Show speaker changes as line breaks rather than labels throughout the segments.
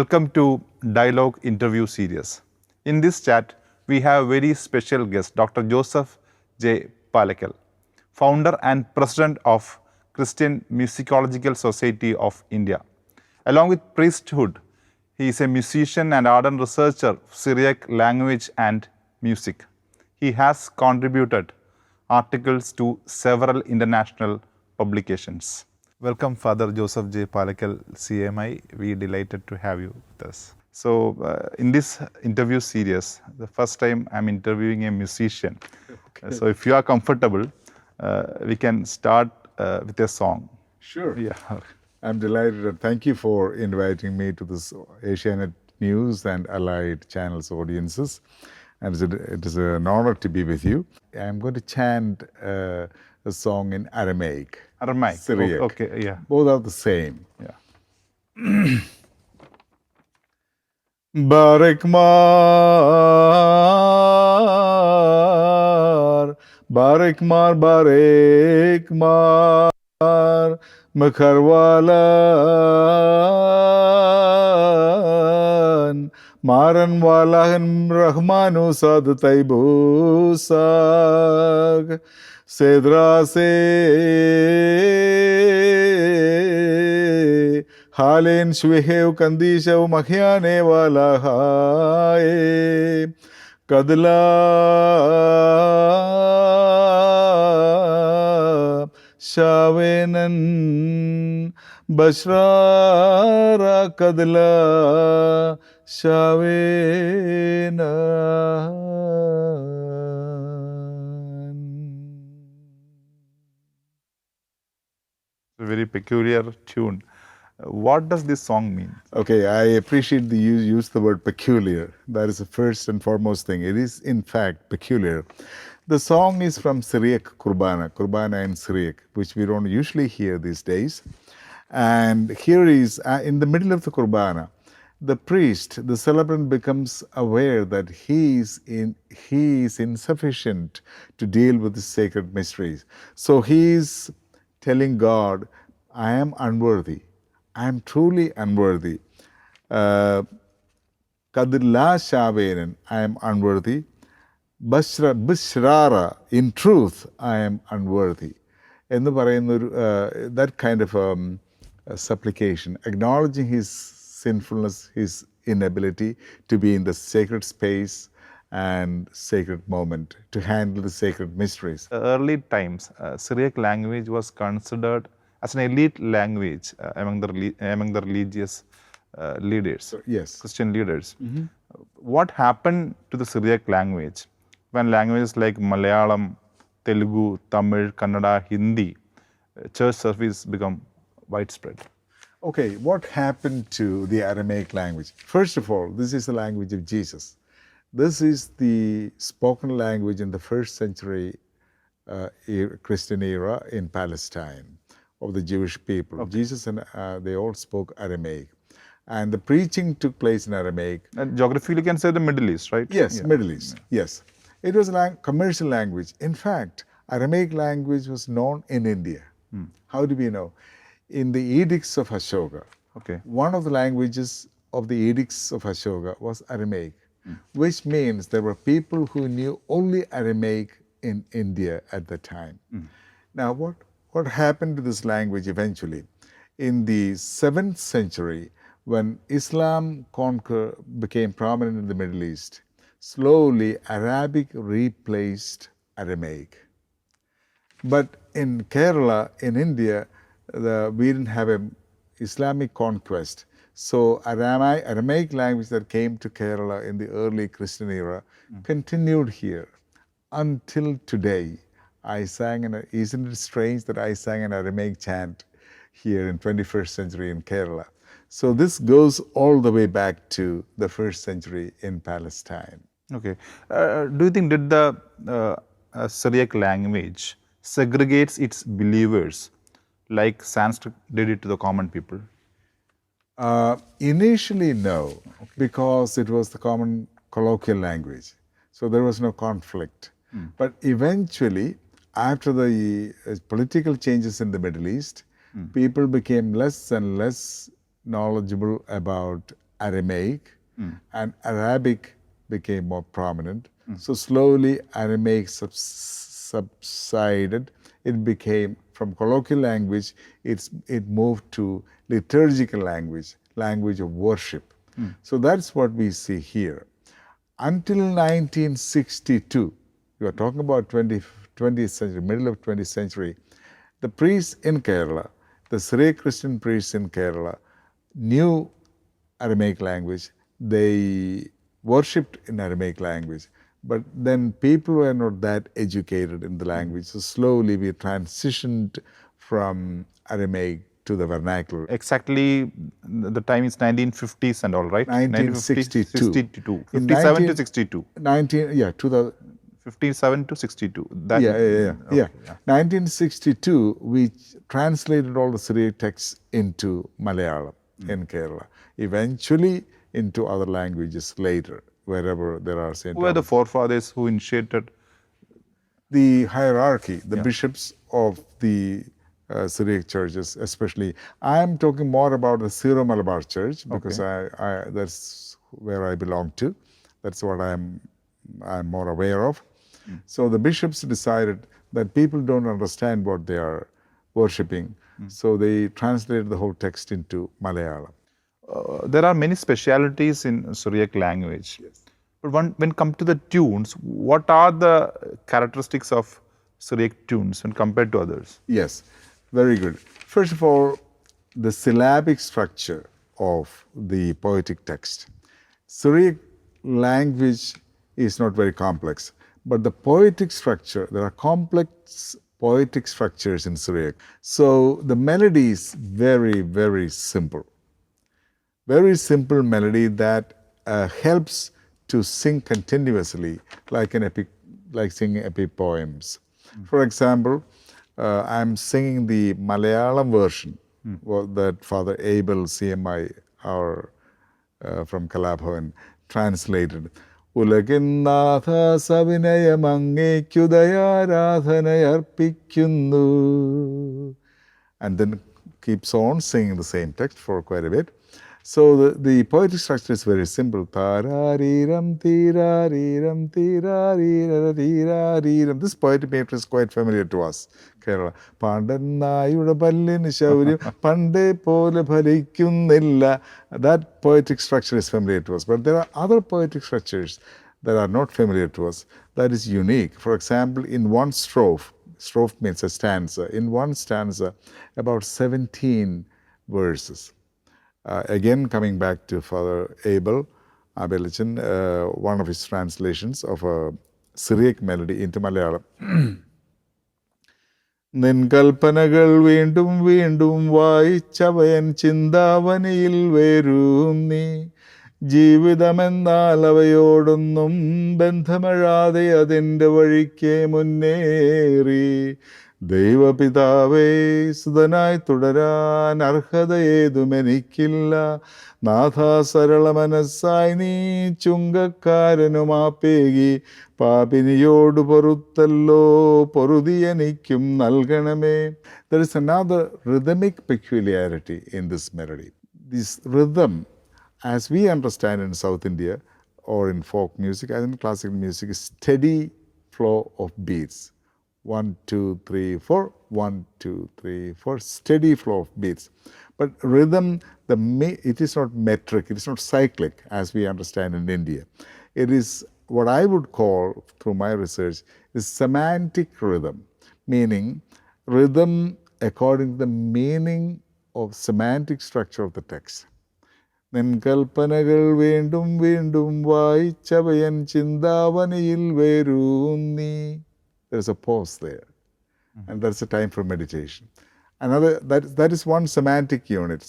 Welcome to Dialogue Interview Series. In this chat, we have a very special guest, Dr. Joseph J. Palackal, founder and president of Christian Musicological Society of India. Along with priesthood, he is a musician and ardent researcher of Syriac language and music. He has contributed articles to several international publications. Welcome, Father Joseph J. Palackal, CMI. We are delighted to have you with us. So, in this interview series, the first time I'm interviewing a musician. Okay. So, if you are comfortable, we can start with a song.
Sure.
Yeah.
I'm delighted and thank you for inviting me to this Asianet News and Allied Channels audiences. And it is an honor to be with you. I'm going to chant a song in Aramaic.
Aramaic.
Syriac.
Okay, yeah.
Both are the same.
Yeah.
Barak mar, barak mar, barak mar, Makharwalan, Maran walahan Rahmanu sad taibu sag, Sedra se Halen shwehev kandishav makhyane wala hae kadla shavenan bashrara kadla shavenan.
A very peculiar tune. What does this song mean?
Okay, I appreciate the use the word peculiar. That is the first and foremost thing. It is in fact peculiar. The song is from Syriac Kurbana in Syriac, which we don't usually hear these days. And here is, in the middle of the Kurbana, the priest, the celebrant becomes aware that he is insufficient to deal with the sacred mysteries. So he is telling God, I am unworthy. I am truly unworthy. Kadilla Shavenan, I am unworthy. Bishrara, in truth, I am unworthy. That kind of supplication, acknowledging his sinfulness, his inability to be in the sacred space and sacred moment, to handle the sacred mysteries.
Early times, Syriac language was considered as an elite language among the religious leaders,
yes.
Christian leaders. Mm-hmm. What happened to the Syriac language when languages like Malayalam, Telugu, Tamil, Kannada, Hindi, church service become widespread?
Okay, what happened to the Aramaic language? First of all, this is the language of Jesus. This is the spoken language in the first century Christian era in Palestine of the Jewish people. Okay. Jesus and they all spoke Aramaic. And the preaching took place in Aramaic.
And geographically, you can say the Middle East, right?
Yes, yeah. Middle East, yeah. Yes. It was a commercial language. In fact, Aramaic language was known in India. How do we know? In the edicts of Ashoka, okay, one of the languages of the edicts of Ashoka was Aramaic, which means there were people who knew only Aramaic in India at the time. Now, what happened to this language eventually? In the 7th century, when Islam became prominent in the Middle East, slowly Arabic replaced Aramaic. But in Kerala, in India, we didn't have an Islamic conquest. So Aramaic language that came to Kerala in the early Christian era continued here until today. Isn't it strange that I sang an Aramaic chant here in 21st century in Kerala? So this goes all the way back to the 1st century in Palestine.
Okay. Do you think did the Syriac language segregates its believers like Sanskrit did it to the common people?
Initially, no, because it was the common colloquial language. So there was no conflict. But eventually, after the political changes in the Middle East, people became less and less knowledgeable about Aramaic, and Arabic became more prominent. So slowly Aramaic subsided. It became, from colloquial language, it moved to liturgical language, language of worship. So that's what we see here. Until 1962, you are talking about 20th century, middle of 20th century, the priests in Kerala, the Syriac Christian priests in Kerala, knew Aramaic language. They worshipped in Aramaic language. But then people were not that educated in the language. So slowly we transitioned from Aramaic to the vernacular.
Exactly, the time is 1950s and all, right?
1962.
62. 57 to 62. 57 to 62. That,
Yeah. 1962, we translated all the Syriac texts into Malayalam in Kerala. Eventually into other languages later, wherever there are St.
Who were the forefathers who initiated?
The hierarchy, the bishops of the Syriac churches, especially. I'm talking more about the Syro-Malabar Church because that's where I belong to. That's what I'm more aware of. So the bishops decided that people don't understand what they are worshipping, so they translated the whole text into Malayalam.
There are many specialities in Syriac language.
Yes.
But when it comes to the tunes, what are the characteristics of Syriac tunes when compared to others?
Yes, very good. First of all, the syllabic structure of the poetic text. Syriac language is not very complex, but the poetic structure, there are complex poetic structures in Syriac. So the melody is very, very simple. Very simple melody that helps to sing continuously like an epic, like singing epic poems. For example, I'm singing the Malayalam version that Father Abel CMI, from Kalabhavan, translated. ഉലകിന്നാഥ സവിനയമങ്ങേക്കുദയാരാധനയർപ്പിക്കുന്നു. And then keeps on singing the same text for quite a bit. So the poetic structure is very simple. Tarariram, tirariram, tirariram. This poetic pattern is quite familiar to us, Kerala. Pandannayuda pallinu shauryam pande pole phalikkುന്നിಲ್ಲ. That poetic structure is familiar to us. But there are other poetic structures that are not familiar to us that is unique. For example, in one strophe means a stanza. In one stanza, about 17 verses. Again, coming back to Father Abel Abelichan, one of his translations of a Syriac melody into Malayalam. നിൻകൽപ്പനകൾ വീണ്ടും വീണ്ടും വായിച്ചവയൻ ചിന്താവനിയിൽ വേരും നീ ജീവിതമെന്നാൽ അവയോടൊന്നും ബന്ധമഴാതെ അതിൻ്റെ വഴിക്ക് മുന്നേറി ദൈവപിതാവേ സുതനായി തുടരാൻ അർഹതയേതുമെനിക്കില്ല നാഥാ സരള മനസ്സായി നീ ചുങ്കക്കാരനുമാപ്പേകി പാപിനിയോട് പൊറുത്തല്ലോ പൊറുതി എനിക്കും നൽകണമേ. There is another rhythmic peculiarity in this melody. This rhythm, as we understand in South India or in folk music, as in classical music, is steady flow of beats. 1, 2, 3, 4, 1, 2, 3, 4, steady flow of beats. But rhythm, it is not metric, it is not cyclic as we understand in India. It is what I would call, through my research, is semantic rhythm, meaning rhythm according to the meaning of semantic structure of the text. നിൻകൽപ്പനകൾ വീണ്ടും വീണ്ടും വായിച്ചവയൻ ചിന്താവനിയിൽ വേരൂന്നി. There's a pause there, and that's a time for meditation. Another, that is one semantic unit,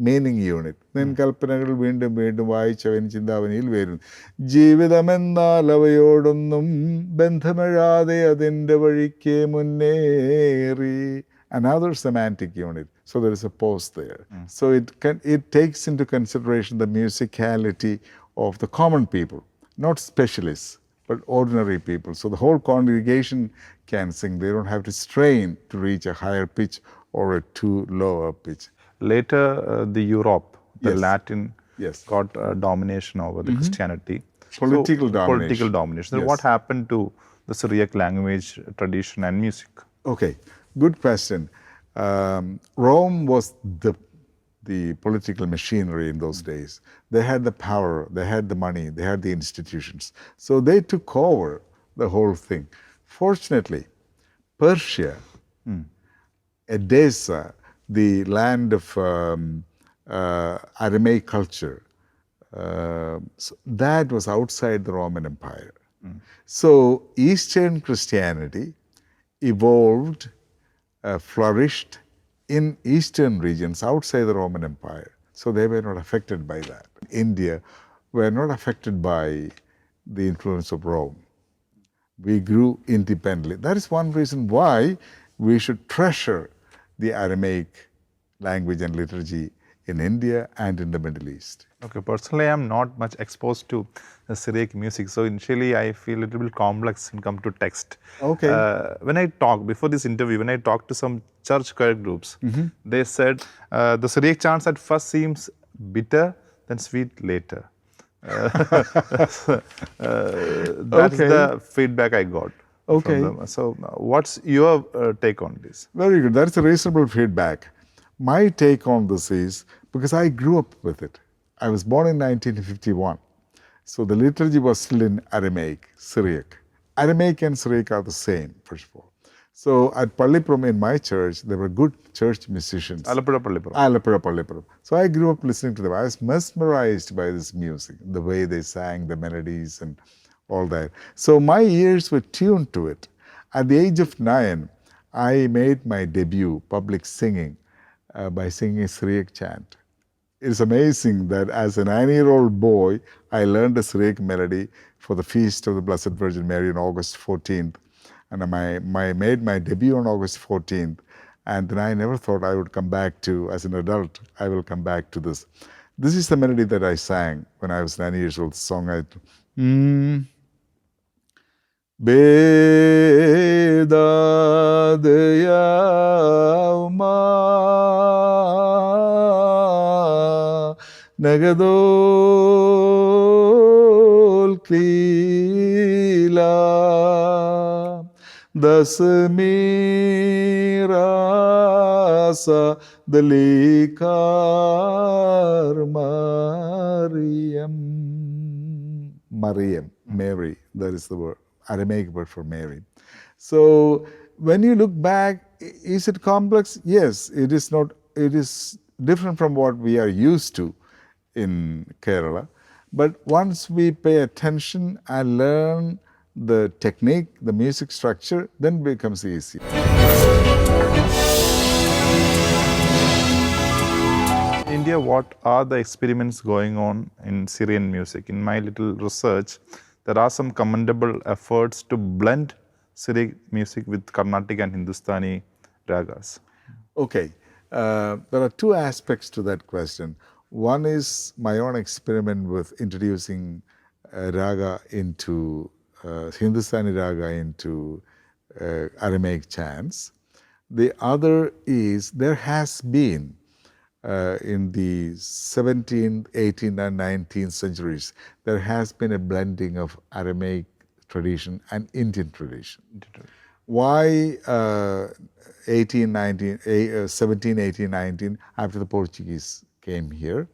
meaning unit. നിൻകൽപ്പനകൾ വീണ്ടും വീണ്ടും വായിച്ചവൻ ചിന്താവനിയിൽ വരും ജീവിതമെന്നാൽ അവയോടൊന്നും ബന്ധമഴാതെ അതിൻ്റെ വഴിക്ക് മുന്നേറി. Another semantic unit. So there is a pause there. So it takes into consideration the musicality of the common people, not specialists, but ordinary people. So the whole congregation can sing. They don't have to strain to reach a higher pitch or a too low a pitch.
Later, the Europe, the
Yes.
Latin
Yes.
got domination over the Christianity.
Political domination.
Political domination. So
Yes.
what happened to the Syriac language, tradition, and music?
Okay, good question. Rome was the political machinery in those days. They had the power, they had the money, they had the institutions. So they took over the whole thing. Fortunately, Persia, Edessa, the land of Aramaic culture, so that was outside the Roman Empire. So Eastern Christianity evolved, flourished in eastern regions outside the Roman Empire. So they were not affected by that. India were not affected by the influence of Rome. We grew independently. That is one reason why we should treasure the Aramaic language and liturgy in India and in the Middle East.
Okay, personally, I am not much exposed to Syriac music, so initially I feel a little bit complex when it comes to text.
Okay.
When I talk, before this interview, when I talked to some church choir groups, they said the Syriac chants at first seems bitter, then sweet later. That's the feedback I got from them. So what's your take on this?
Very good. That's a reasonable feedback. My take on this is, because I grew up with it. I was born in 1951. So the liturgy was still in Aramaic, Syriac. Aramaic and Syriac are the same, first of all. So at Pallipuram in my church, there were good church musicians.
Alappuzha Pallipuram.
Alappuzha Pallipuram. So I grew up listening to them. I was mesmerized by this music, the way they sang, the melodies and all that. So my ears were tuned to it. At the age of 9, I made my debut public singing by singing a Syriac chant. It's amazing that as a 9-year-old boy, I learned a Syriac melody for the Feast of the Blessed Virgin Mary on August 14th. And I made my debut on August 14th. And then I never thought I would come back to, as an adult, I will come back to this. This is the melody that I sang when I was 9 years old. The song I... Nagadol Klila Dasmirasa Dalikar Mariam, Mary, that is the word, Aramaic word for Mary. So when you look back, is it complex? Yes, it is not. It is different from what we are used to in Kerala. But once we pay attention and learn the technique, the music structure, then it becomes easy.
In India, what are the experiments going on in Syrian music? In my little research, there are some commendable efforts to blend Syriac music with Carnatic and Hindustani ragas.
Okay, there are two aspects to that question. One is my own experiment with introducing raga into Hindustani raga into Aramaic chants. The other is there has been in the 17th, 18th and 19th centuries, there has been a blending of Aramaic tradition and Indian tradition. Why 17, 18, 19, after the Portuguese came here,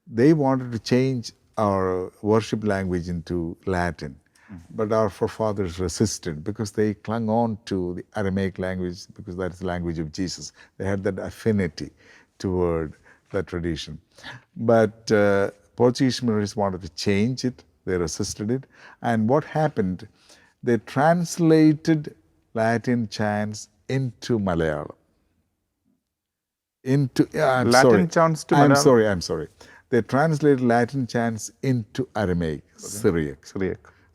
they wanted to change our worship language into Latin. But our forefathers resisted because they clung on to the Aramaic language because that's the language of Jesus. They had that affinity toward that tradition. But Portuguese missionaries wanted to change it. They resisted it. And what happened? They translated Latin chants into Malayalam.
Latin chants to Malayalam?
I'm sorry. They translated Latin chants into Aramaic, Syriac.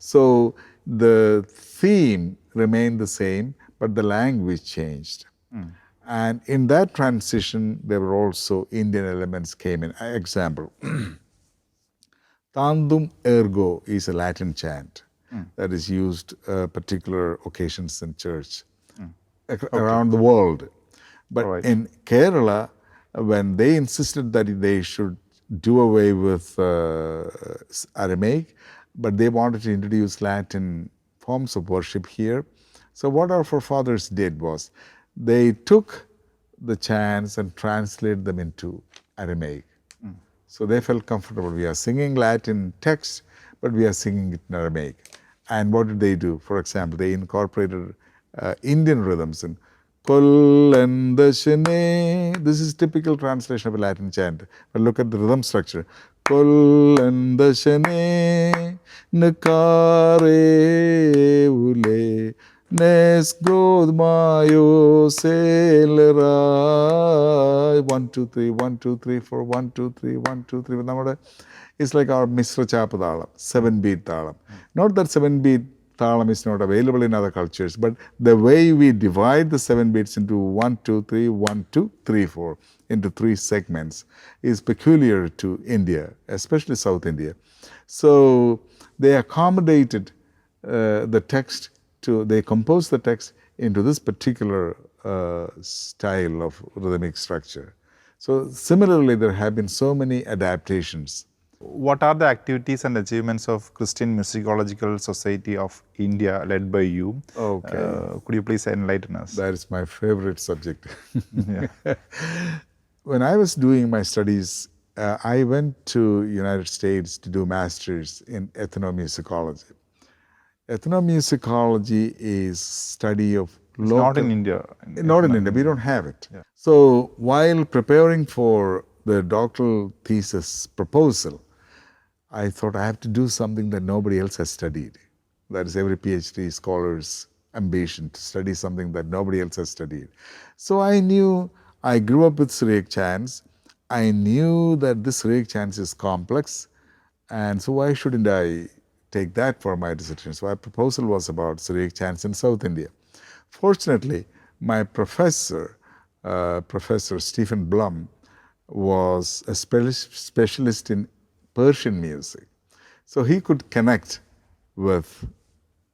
So the theme remained the same, but the language changed. And in that transition, there were also Indian elements came in. Example, Tandum ergo is a Latin chant that is used particular occasions in church around the world. But in Kerala, when they insisted that they should do away with Aramaic, but they wanted to introduce Latin forms of worship here. So what our forefathers did was they took the chants and translated them into Aramaic. So they felt comfortable. We are singing Latin text, but we are singing it in Aramaic. And what did they do? For example, they incorporated Indian rhythms in Kollandashane. This is typical translation of a Latin chant. But look at the rhythm structure. Kollandashane nakare ule nes godmayo selera. 1 2 3 1 2 3 4 1 2 3 1 2 3. It's like our Misra Chapa Talam, 7-beat Talam. Not that 7-beat Talam is not available in other cultures, but the way we divide the 7 beats into 1 2 3 1 2 3 4 into 3 segments is peculiar to India, especially South India. So they accommodated the text they composed the text into this particular style of rhythmic structure. So similarly, there have been so many adaptations.
What are the activities and achievements of Christian Musicological Society of India led by you?
Okay.
Could you please enlighten us?
That is my favorite subject. When I was doing my studies, I went to United States to do masters in ethnomusicology. Ethnomusicology is study of
It's not in India.
Not in India. We don't have it. Yeah. So while preparing for the doctoral thesis proposal, I thought I have to do something that nobody else has studied. That is every PhD scholar's ambition, to study something that nobody else has studied. So I knew, I grew up with Syriac chants. I knew that this Syriac chants is complex, and so why shouldn't I take that for my dissertation? So my proposal was about Syriac chants in South India. Fortunately, my professor, Professor Stephen Blum, was a specialist in Persian music. So he could connect with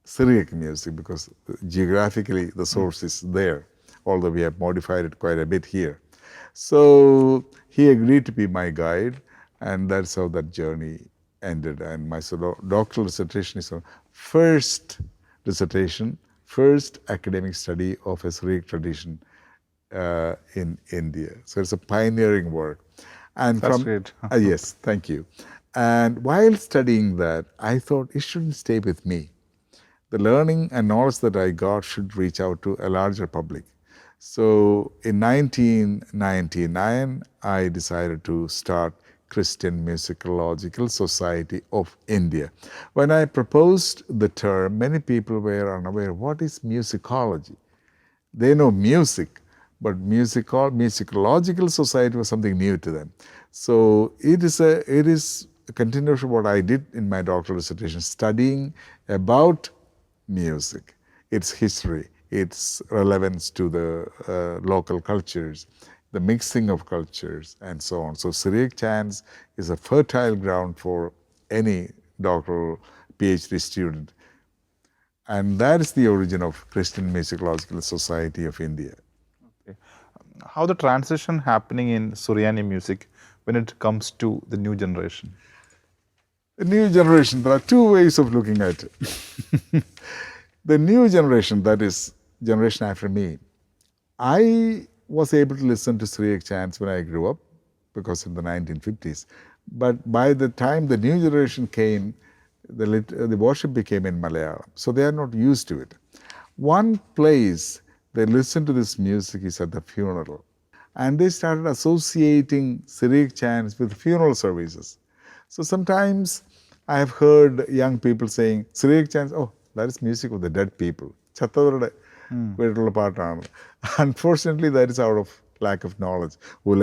Syriac music because geographically the source is there, although we have modified it quite a bit here. So he agreed to be my guide, and that's how that journey ended. And my doctoral dissertation is on first academic study of a Syriac tradition in India. So it's a pioneering work. And
that's great.
Yes, thank you. And while studying that, I thought it shouldn't stay with me. The learning and knowledge that I got should reach out to a larger public. So in 1999, I decided to start Christian Musicological Society of India. When I proposed the term, many people were unaware. What is musicology? They know music, but Musicological Society was something new to them. So it is a continuation of what I did in my doctoral dissertation, studying about music, its history, its relevance to the local cultures, the mixing of cultures, and so on. So Syriac chants is a fertile ground for any doctoral PhD student. And that is the origin of Christian Musicological Society of India.
Okay. How the transition happening in Suryani music when it comes to the new generation?
The new generation, there are two ways of looking at it. The new generation, that is generation after me, I was able to listen to Syriac chants when I grew up, because in the 1950s. But by the time the new generation came, the worship became in Malayalam. So they are not used to it. One place they listen to this music is at the funeral. And they started associating Syriac chants with funeral services. So sometimes I have heard young people saying, Syriac chants, oh, that is music of the dead people. Unfortunately, that is out of lack of knowledge. The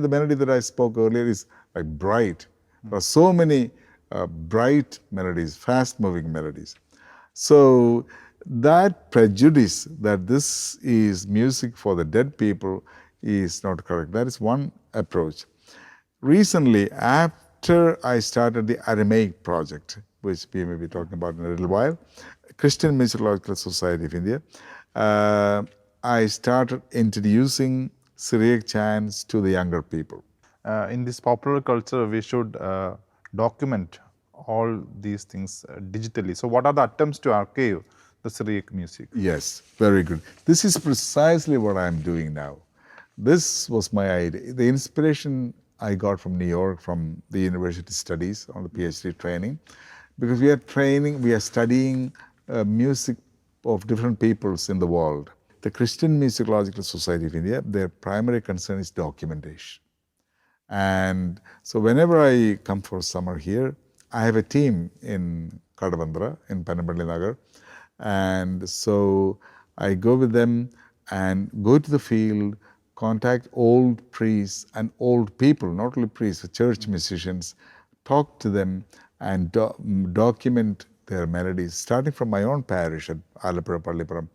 melody that I spoke earlier is like bright. There are so many bright melodies, fast-moving melodies. So that prejudice that this is music for the dead people is not correct. That is one approach. Recently, after I started the Aramaic project, which we may be talking about in a little while, Christian Musicological Society of India, I started introducing Syriac chants to the younger people.
in this popular culture, we should document all these things digitally. So, what are the attempts to archive the Syriac music?
Yes, very good. This is precisely what I'm doing now. This was my idea. The inspiration I got from New York, from the university studies on the PhD training, because we are studying music of different peoples in the world. The Christian Musicological Society of India, their primary concern is documentation. And so whenever I come for summer here, I have a team in Kadavandra, in Panampalli Nagar. And so I go with them and go to the field, contact old priests and old people, not only priests, but church musicians, talk to them and document their melodies, starting from my own parish at Alapura Pallipuram.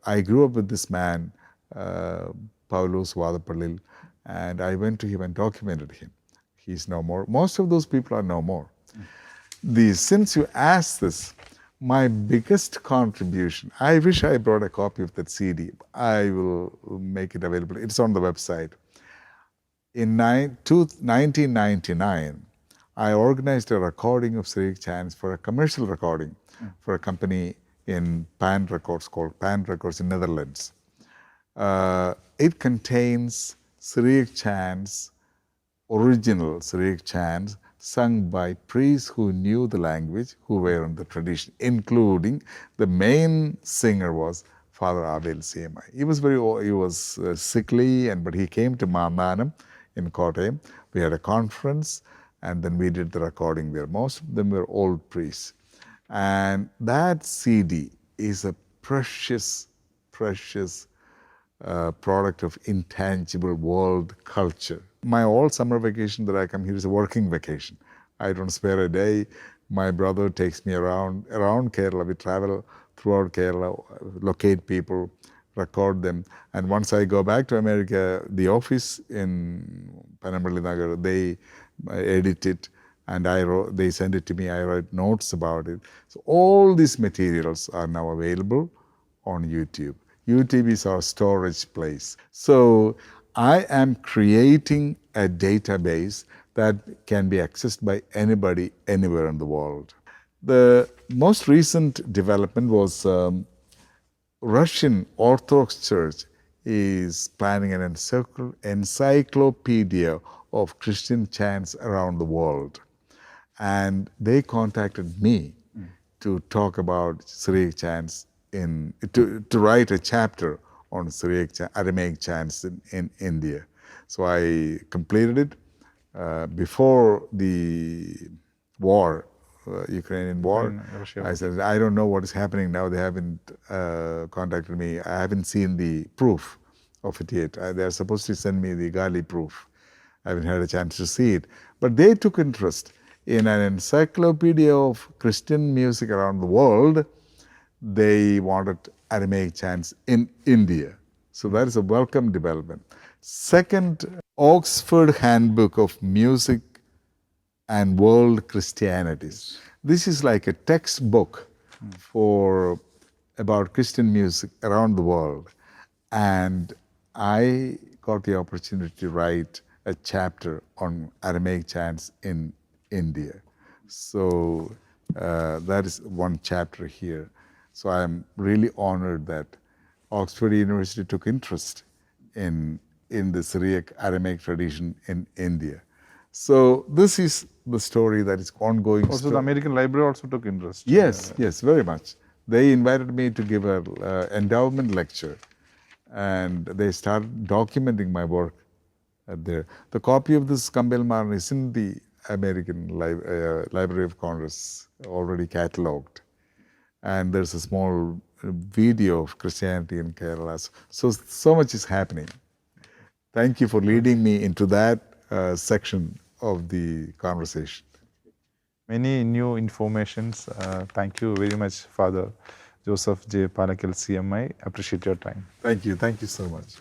I grew up with this man, Paulus Vadapallil, and I went to him and documented him. He's no more. Most of those people are no more. Since you asked this, my biggest contribution, I wish I brought a copy of that CD. I will make it available. It's on the website. In 1999, I organized a recording of Syriac chants for a commercial recording for a company in Pan Records called Pan Records in Netherlands. It contains Syriac chants, original Syriac chants, sung by priests who knew the language, who were in the tradition, including the main singer was Father Abel CMI. He was sickly, but he came to Mandanam in Kottayam. We had a conference, and then we did the recording there. Most of them were old priests. And that CD is a precious, precious product of intangible world culture. My all summer vacation that I come here is a working vacation. I don't spare a day. My brother takes me around Kerala. We travel throughout Kerala, locate people, record them. And once I go back to America, the office in Panampalli Nagar, they edit it and they send it to me. I write notes about it. So all these materials are now available on YouTube. YouTube is our storage place. So I am creating a database that can be accessed by anybody, anywhere in the world. The most recent development was Russian Orthodox Church is planning an encyclopedia of Christian chants around the world. And they contacted me to talk about Syriac chants, to write a chapter on Syriac Aramaic chants in India. So I completed it before the war, Ukrainian war. I said, I don't know what is happening now. They haven't contacted me. I haven't seen the proof of it yet. They're supposed to send me the Gali proof. I haven't had a chance to see it. But they took interest in an encyclopedia of Christian music around the world. They wanted Aramaic chants in India. So that is a welcome development. Second, Oxford Handbook of Music and World Christianities. This is like a textbook about Christian music around the world. And I got the opportunity to write a chapter on Aramaic chants in India. So that is one chapter here. So I am really honored that Oxford University took interest in the Syriac Aramaic tradition in India. So this is the story that is ongoing.
Also, the American Library also took interest.
Yes, yes, very much. They invited me to give an endowment lecture, and they started documenting my work there. The copy of this Kambel Maran is in the American Library of Congress, already catalogued. And there's a small video of Christianity in Kerala. So much is happening. Thank you for leading me into that section of the conversation.
Many new informations. Thank you very much, Father Joseph J. Palackal, CMI. Appreciate your time.
Thank you. Thank you so much.